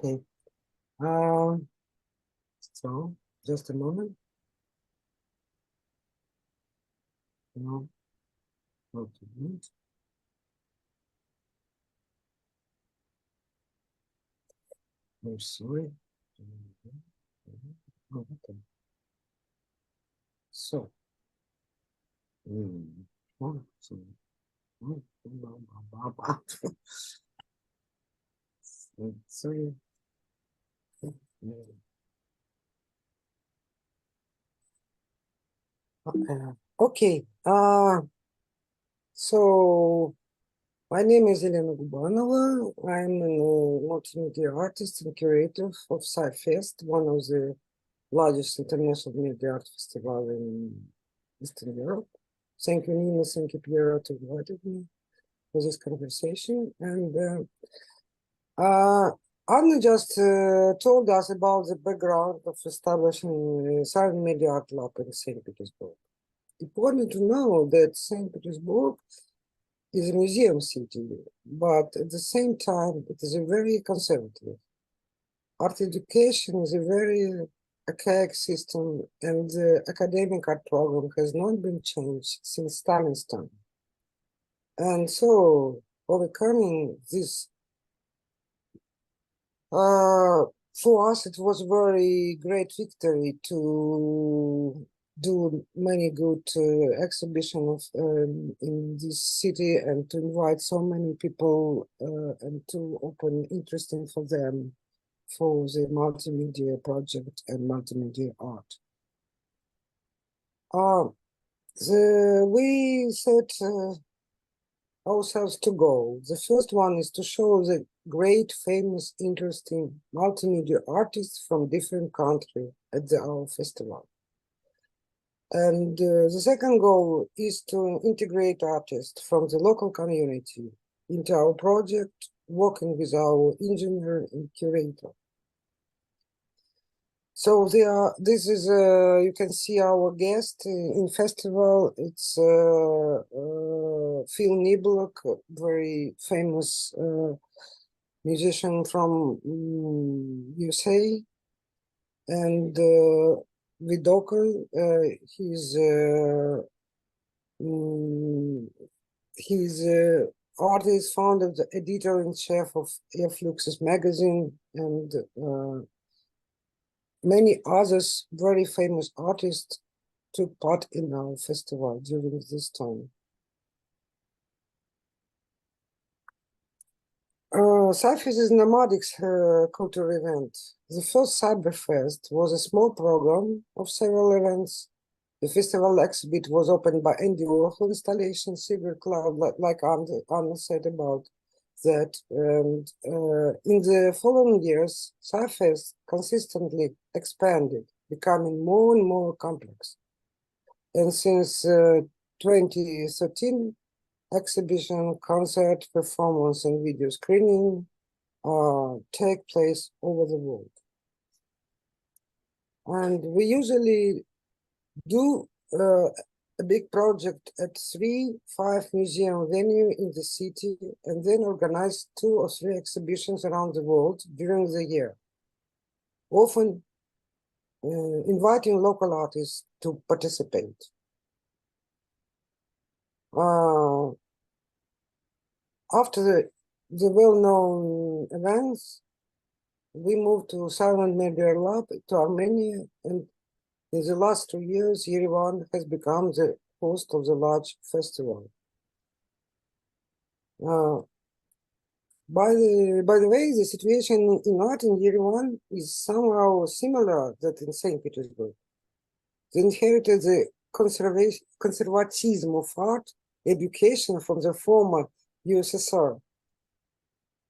Okay. So just a moment. No, not to mute. I'm sorry. Oh, okay. So, oh, so, sorry. Okay. So my name is Elena Gubanova. I'm a multimedia artist and curator of L.A.S.E.R, one of the largest international media art festival in Eastern Europe. Thank you, Nina. Thank you, Piero, to invited me for this conversation. And Anna just told us about the background of establishing Southern Media Art Lab in St. Petersburg. Important to know that St. Petersburg is a museum city, but at the same time, it is a very conservative. Art education is a very archaic system, and the academic art program has not been changed since Stalin's time. And so, overcoming this, for us, it was very great victory to do many good exhibitions in this city and to invite so many people and to open interesting for them for the multimedia project and multimedia art. We set ourselves two goals. The first one is to show the great, famous, interesting multimedia artists from different countries at our festival. And the second goal is to integrate artists from the local community into our project, working with our engineer and curator. So this is, you can see our guest in festival. It's Phil Niblock, very famous musician from USA, and Vidoka, he's artist, founder, the editor-in-chief of Fluxus magazine, and many others very famous artists took part in our festival during this time. Cyfest is a nomadic cultural event. The first Cyberfest was a small program of several events. The festival exhibit was opened by Andy Warhol installation, Secret Cloud, like Anna said about that. And in the following years, Cyfest consistently expanded, becoming more and more complex. And since 2013, exhibition, concert, performance, and video screening take place over the world. And we usually do a big project at 3-5 museum venue in the city, and then organize 2 or 3 exhibitions around the world during the year, often inviting local artists to participate. After the well-known events, we moved to Silent Media Lab to Armenia, and in the last 2 years, Yerevan has become the host of the large festival. By the way, the situation in art in Yerevan is somehow similar that in St. Petersburg. They inherited the conservatism of art education from the former USSR.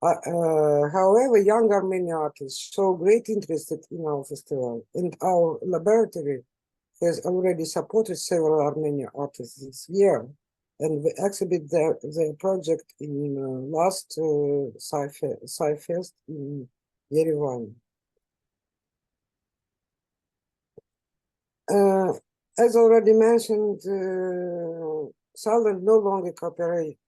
However, young Armenian artists show great interest in our festival, and our laboratory has already supported several Armenian artists this year, and we exhibit their project in last Cyfest in Yerevan. As already mentioned, Southern no longer cooperate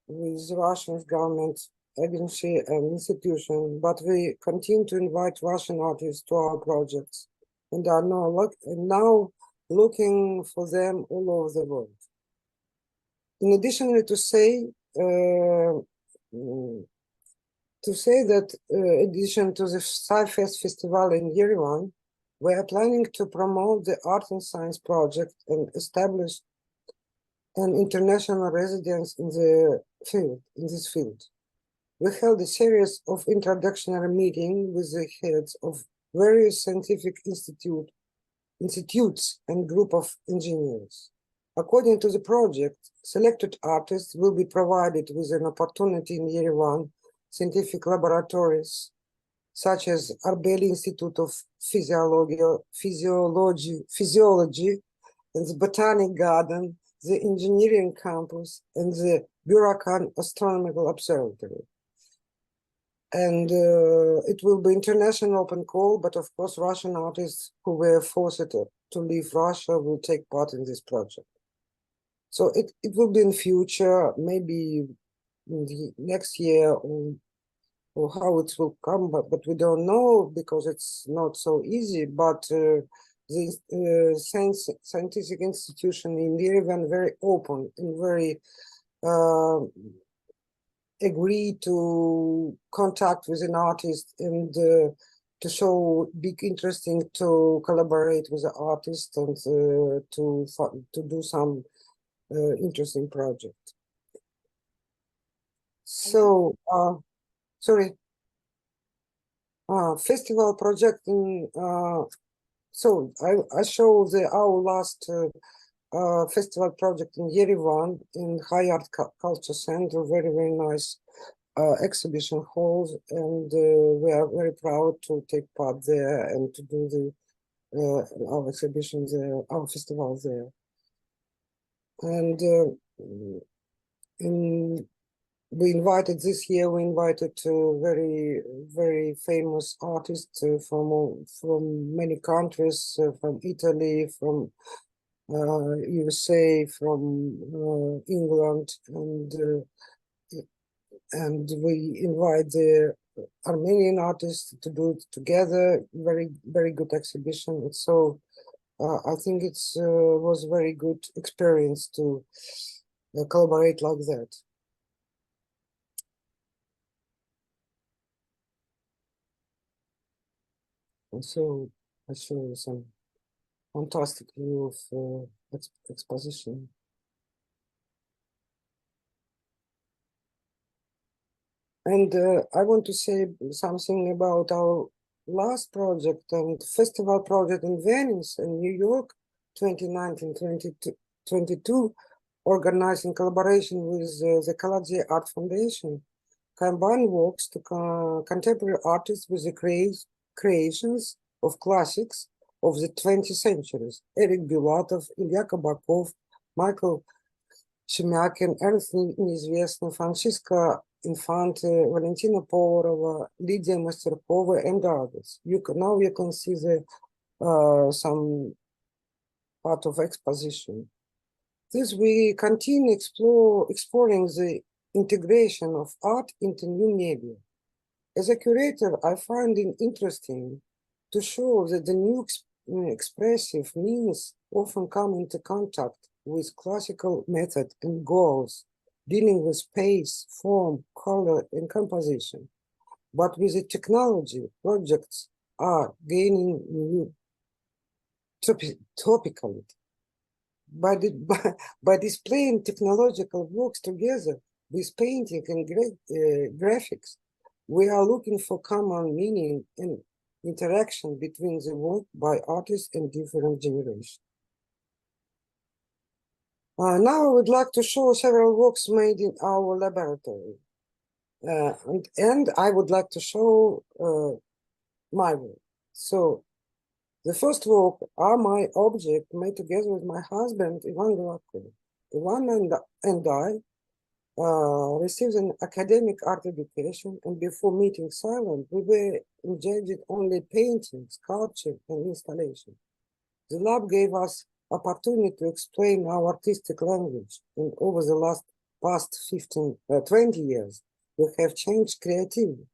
with Russian government agency and institution, but we continue to invite Russian artists to our projects and are now looking for them all over the world. In addition to say that in addition to the Sci-Fest festival in Yerevan, we are planning to promote the art and science project and establish an international residence in this field. We held a series of introductory meetings with the heads of various scientific institutes and group of engineers. According to the project, selected artists will be provided with an opportunity in Yerevan scientific laboratories, such as Arbeli Institute of Physiology, and the Botanic Garden, the Engineering Campus, and the Burakan Astronomical Observatory. And it will be international open call, but of course, Russian artists who were forced to leave Russia will take part in this project. So it will be in future, maybe in the next year or how it will come, but we don't know because it's not so easy. But the scientific institution in Yerevan very open and very agree to contact with an artist and to show big interesting to collaborate with the artist and to do some interesting project. So, sorry, festival project in, so I show our last festival project in Yerevan in High Art Culture Center, very, very nice exhibition halls, and we are very proud to take part there and to do our exhibition there, our festival there. And we invited this year, we invited very, very famous artists from many countries, from Italy, from USA, from England, and we invite the Armenian artists to do it together. Very, very good exhibition. So I think it was very good experience to collaborate like that. And so I show you some fantastic view of exposition. And I want to say something about our last project and festival project in Venice and New York, 2019-2022, organized in collaboration with the Kaladze Art Foundation, combine works to contemporary artists with the creations of classics of the 20th centuries, Eric Bulatov, Ilya Kabakov, Michael Shemyakin, Ernst Неизвестный, Francisca Infante, Valentina Povarova, Lydia Masterkova, and others. Now you can see some part of exposition. This we continue exploring the integration of art into new media. As a curator, I find it interesting to show that the new expressive means often come into contact with classical method and goals, dealing with space, form, color, and composition. But with the technology, projects are gaining new topicality. By displaying technological works together with painting and graphics, we are looking for common meaning and interaction between the work by artists and different generations. Now I would like to show several works made in our laboratory. And I would like to show my work. So the first work are my object made together with my husband, Ivan Gladko. Ivan and I received an academic art education, and before meeting Silent, we were engaged only painting, sculpture, and installation. The lab gave us opportunity to explain our artistic language, and over the past 20 years, We have changed creatively.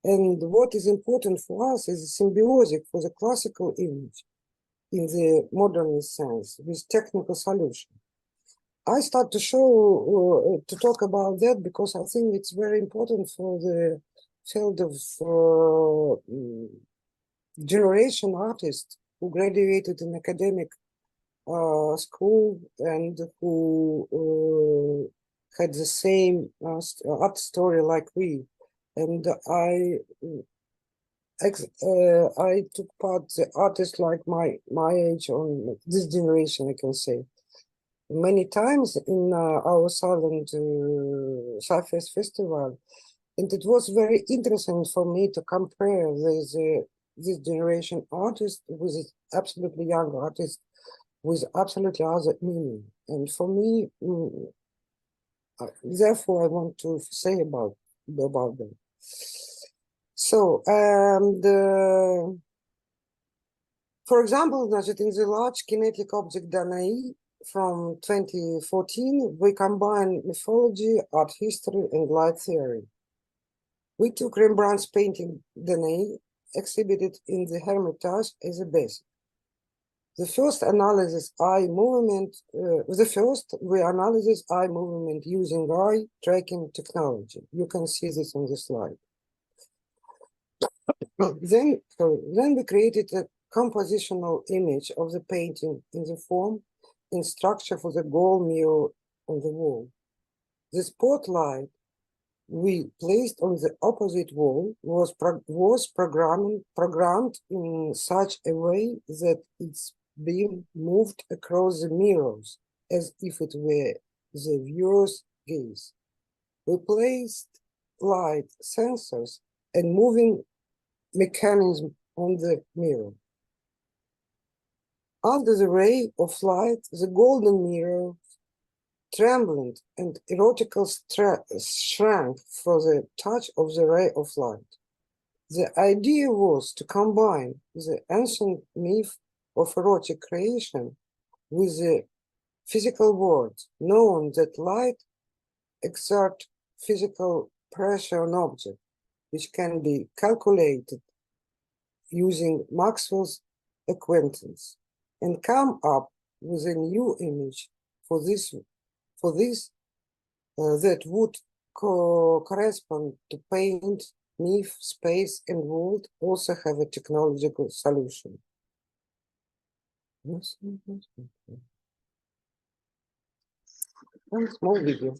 And what is important for us is symbiotic for the classical image in the modernist sense with technical solution. I start to show, to talk about that because I think it's very important for the field of generation artists who graduated in academic school and who had the same art story like we. And I took part the artists like my age on this generation, I can say, many times in our silent Sci-Fest festival, and it was very interesting for me to compare this generation artist with absolutely young artist with absolutely other meaning. And for me, therefore, I want to say about them. So, for example, значит, in the large kinetic object Danae from 2014, we combine mythology, art history, and light theory. We took Rembrandt's painting Danae, exhibited in the Hermitage as a basic. The first analysis eye movement, we analysis eye movement using eye tracking technology. You can see this on the slide. Then we created a compositional image of the painting in the form and structure for the gold mirror on the wall. The spotlight we placed on the opposite wall was programmed in such a way that its beam moved across the mirrors as if it were the viewer's gaze. We placed light sensors and moving mechanism on the mirror. Under the ray of light, the golden mirror trembled and erotical shrank for the touch of the ray of light. The idea was to combine the ancient myth of erotic creation with the physical world, knowing that light exerts physical pressure on object, which can be calculated using Maxwell's equations, and come up with a new image for this that would correspond to paint, myth, space, and world also have a technological solution. One small video.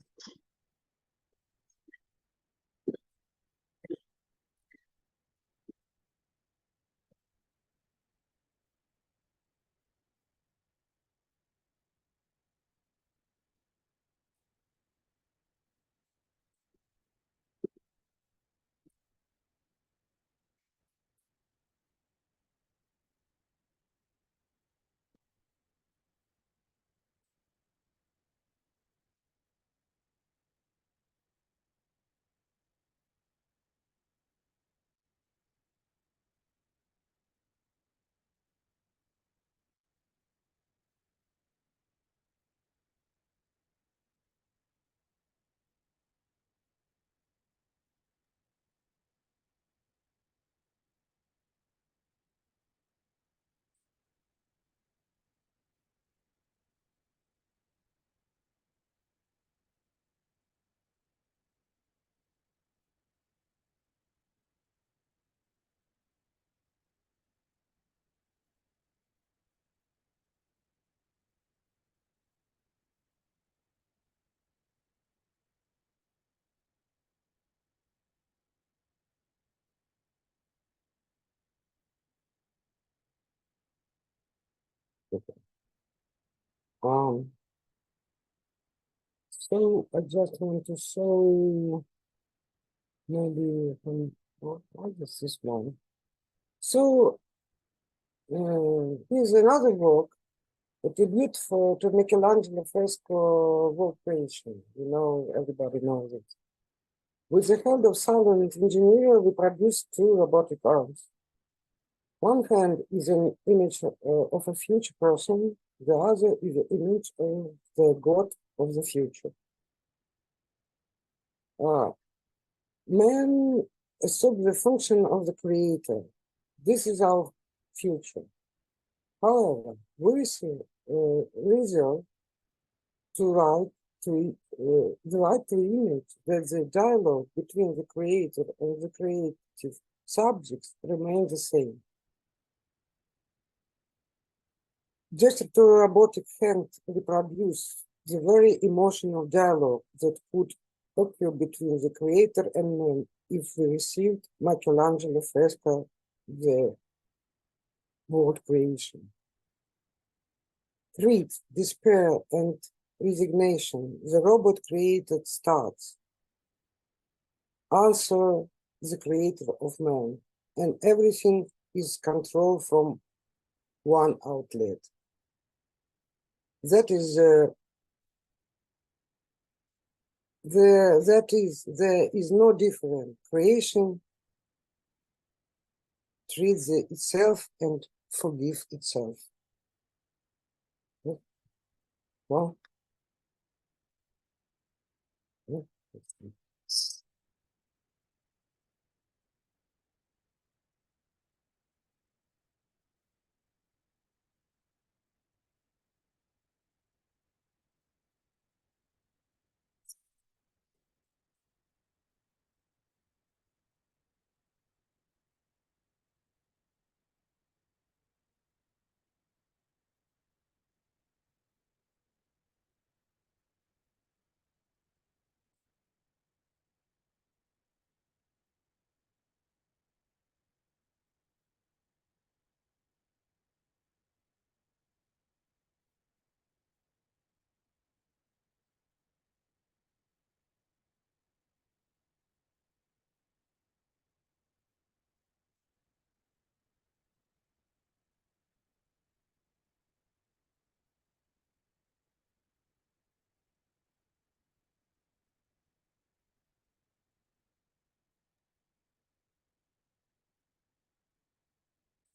Um, so I just want to show maybe I guess this one. So here's another work, a tribute to Michelangelo fresco work creation. You know, everybody knows it. With the help of silent engineer, we produced two robotic arms. One hand is an image of a future person, the other is an image of the god of the future. Man assumes the function of the creator. This is our future. However, we see reserve to right the right to image that the dialogue between the creator and the creative subjects remain the same. Just to a robotic hand reproduce the very emotional dialogue that could occur between the creator and man if we received Michelangelo fresco, the world creation. Greed, despair, and resignation, the robot created starts. Also, the creator of man, and everything is controlled from one outlet. That is there is no different. Creation treats itself and forgive itself. Well,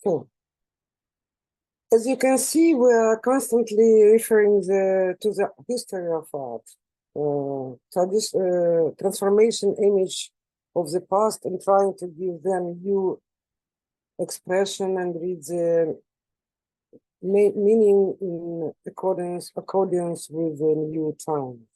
so, as you can see, we are constantly referring to the history of art, this transformation image of the past and trying to give them new expression and read the meaning in accordance with the new time.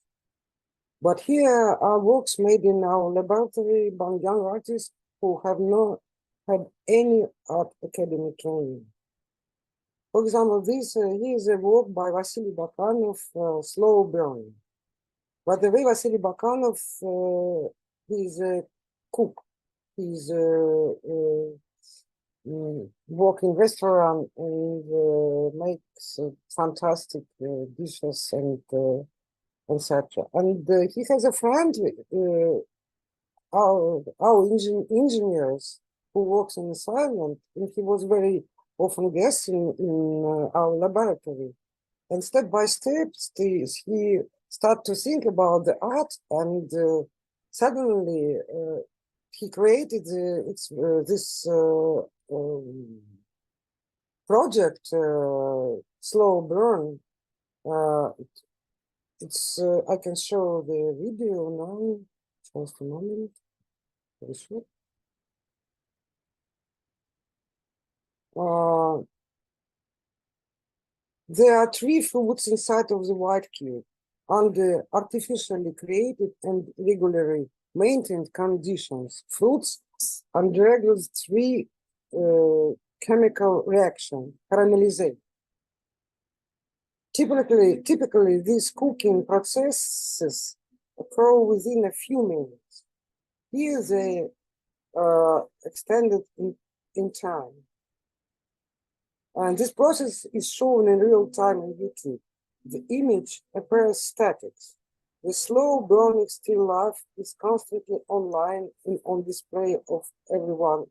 But here are works made in our laboratory by young artists who have not had any art academy training. For example, here is a work by Vasily Bakanov, Slow Burn. By the way, Vasily Bakanov is a cook. He's work in restaurant and makes fantastic dishes and etc. And he has a friend, our engineers who works in this island, and he was very often guest in our laboratory. And step by step, he started to think about the art, and suddenly he created this project, Slow Burn. I can show the video now. Just a moment. Very short. There are three fruits inside of the white cube under artificially created and regularly maintained conditions. Fruits undergo three chemical reaction, caramelization. Typically, these cooking processes occur within a few minutes. Here they extended in time. And this process is shown in real time on YouTube. The image appears static. The slow burning still life is constantly online and on display of everyone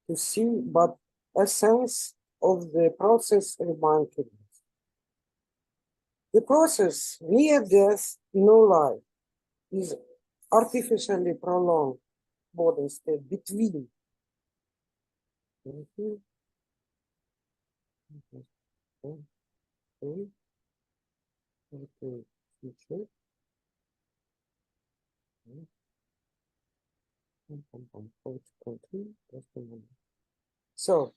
to see, but a sense of the process remains hidden. The process, near death, no life, is artificially prolonged body state between. So,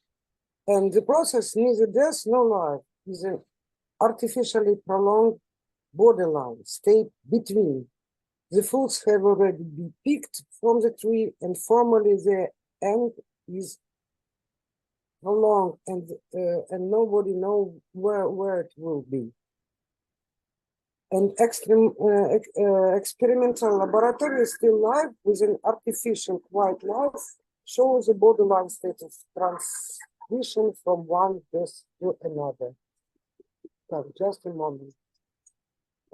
and the process neither death nor life is an artificially prolonged borderline state between. The fruits have already been picked from the tree, and formally the end is long, and nobody knows where it will be. And experimental laboratory is still live with an artificial white life shows a borderline state of transition from one death to another. Just a moment.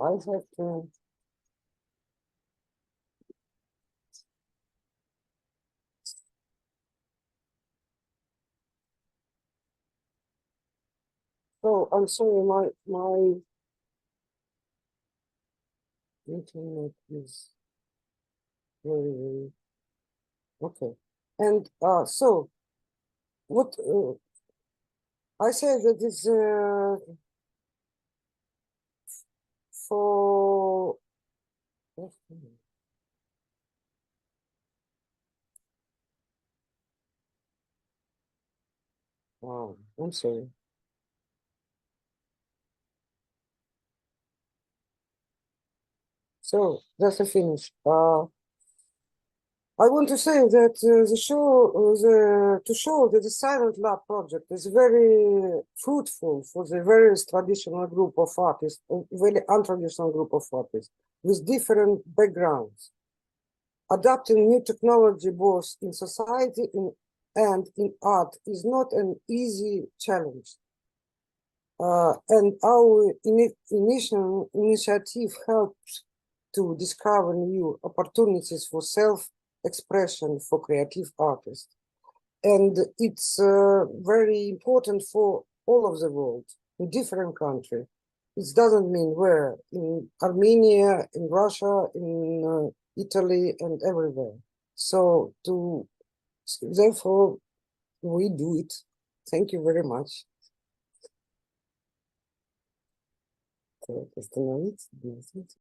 I have to. So I'm sorry, my internet is very okay. And so what I say that is for wow, I'm sorry. So that's a finish. I want to say that to show that the Silent Lab project is very fruitful for the various traditional group of artists, very untraditional group of artists with different backgrounds. Adapting new technology both in society and in art is not an easy challenge. And our initial initiative helps to discover new opportunities for self-expression for creative artists. And it's very important for all of the world, in different countries. It doesn't mean where, in Armenia, in Russia, in Italy, and everywhere. So therefore, we do it. Thank you very much. Остановить 10.